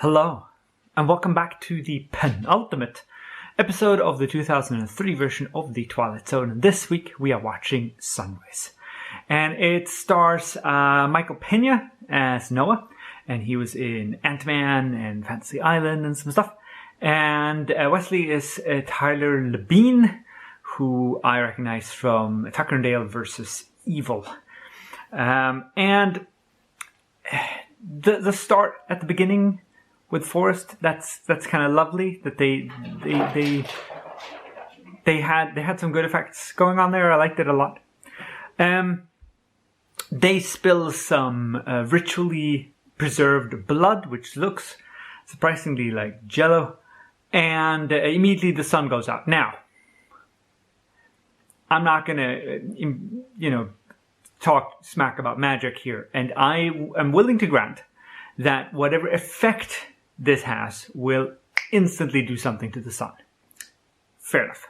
Hello, and welcome back to the penultimate episode of the 2003 version of the Twilight Zone. And this week we are watching Sunrise. And it stars Michael Pena as Noah, and he was in Ant-Man and Fantasy Island and some stuff. And Wesley is Tyler Labine, who I recognize from Tucker and Dale versus Evil. And the start at the beginning with Forrest, that's kind of lovely that they had some good effects going on there. I liked it a lot. They spill some ritually preserved blood, which looks surprisingly like Jello, and immediately the sun goes out. Now, I'm not gonna, talk smack about magic here, and I am willing to grant that whatever effect this has will instantly do something to the sun. Fair enough.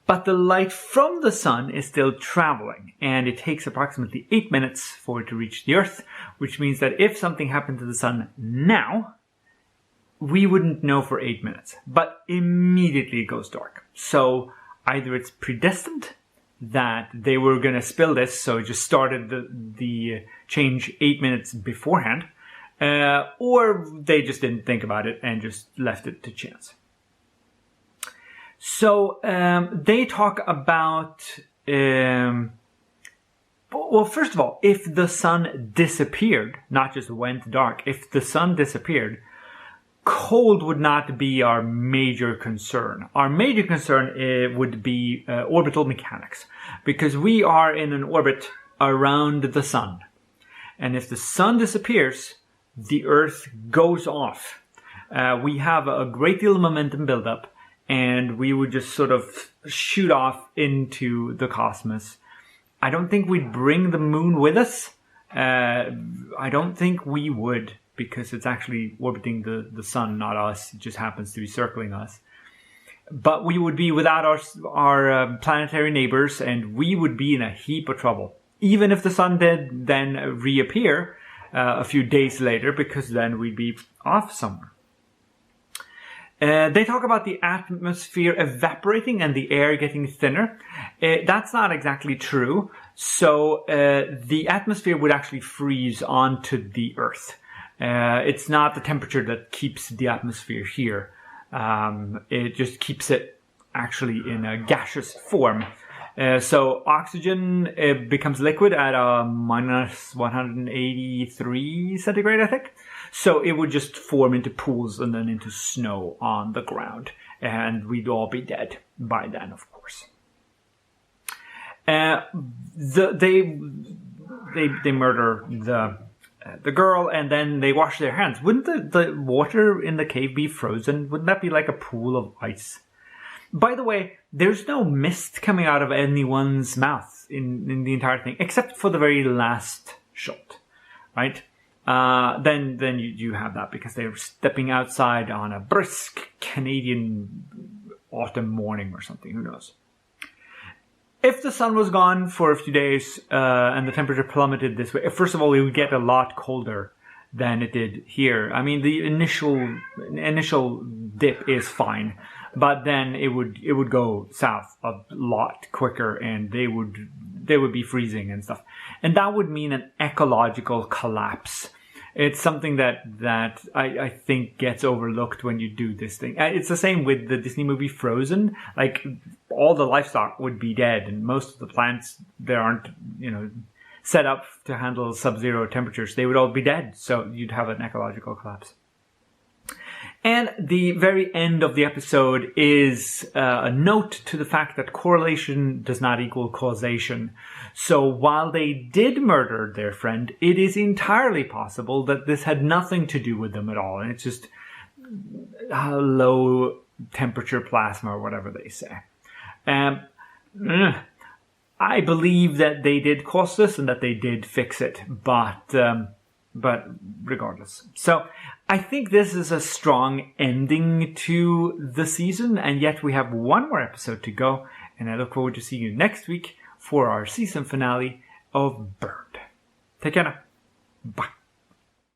But the light from the sun is still traveling, and it takes approximately 8 minutes for it to reach the Earth, which means that if something happened to the sun now, we wouldn't know for 8 minutes. But immediately it goes dark. So either it's predestined that they were going to spill this, so it just started the change 8 minutes beforehand, or they just didn't think about it and just left it to chance. So they talk about, well, first of all, if the sun disappeared, not just went dark, if the sun disappeared, cold would not be our major concern. Our major concern would be orbital mechanics, because we are in an orbit around the sun. And if the sun disappears, the Earth goes off. We have a great deal of momentum buildup, and we would just sort of shoot off into the cosmos. I don't think we'd bring the moon with us. I don't think we would, because it's actually orbiting the sun, not us. It just happens to be circling us. But we would be without our planetary neighbors, and we would be in a heap of trouble. Even if the sun did then reappear a few days later, because then we'd be off somewhere. They talk about the atmosphere evaporating and the air getting thinner. That's not exactly true. So the atmosphere would actually freeze onto the Earth. It's not the temperature that keeps the atmosphere here. It just keeps it actually in a gaseous form. So oxygen becomes liquid at minus 183 centigrade, I think. So it would just form into pools and then into snow on the ground. And we'd all be dead by then, of course. They murder the girl, and then they wash their hands. Wouldn't the water in the cave be frozen? Wouldn't that be like a pool of ice? By the way, there's no mist coming out of anyone's mouth in the entire thing, except for the very last shot, right? Then you have that because they're stepping outside on a brisk Canadian autumn morning or something. Who knows? If the sun was gone for a few days and the temperature plummeted this way, first of all, it would get a lot colder than it did here. I mean, the initial dip is fine, but then it would go south a lot quicker, and they would be freezing and stuff, and that would mean an ecological collapse. It's something that I think gets overlooked when you do this thing. It's the same with the Disney movie Frozen. Like, all the livestock would be dead, and most of the plants there aren't, set up to handle sub-zero temperatures. They would all be dead, so you'd have an ecological collapse. And the very end of the episode is a note to the fact that correlation does not equal causation. So while they did murder their friend, it is entirely possible that this had nothing to do with them at all. And it's just low temperature plasma or whatever they say. I believe that they did cause this and that they did fix it, but regardless. So I think this is a strong ending to the season, and yet we have one more episode to go, and I look forward to seeing you next week for our season finale of Burned. Take care now. Bye.